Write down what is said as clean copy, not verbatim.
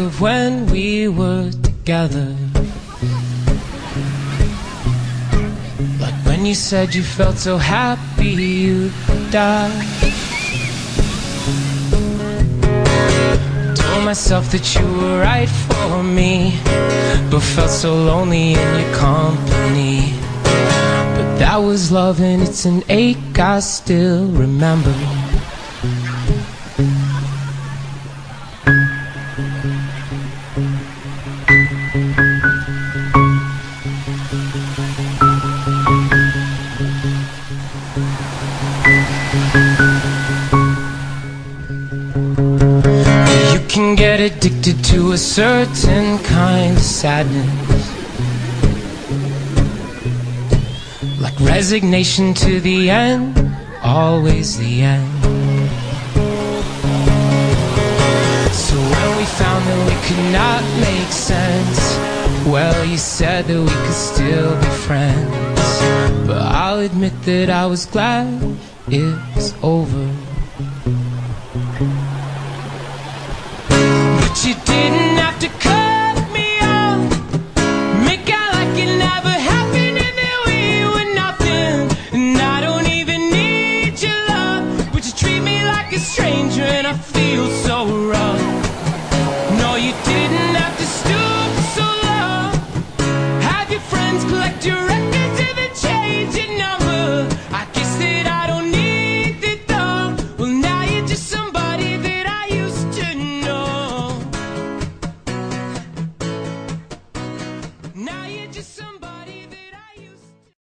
of when we were together. Like when you said you felt so happy you'd die. Told myself that you were right for me, but felt so lonely in your company. But that was love and it's an ache I still remember. You can get addicted to a certain kind of sadness, like resignation to the end, always the end. So when we found that we could not make sense, well, you said that we could still be friends. But I'll admit that I was glad it's over. But you didn't have to cut me off, make out like it never happened and that we were nothing. And I don't even need your love, but you treat me like a stranger and I feel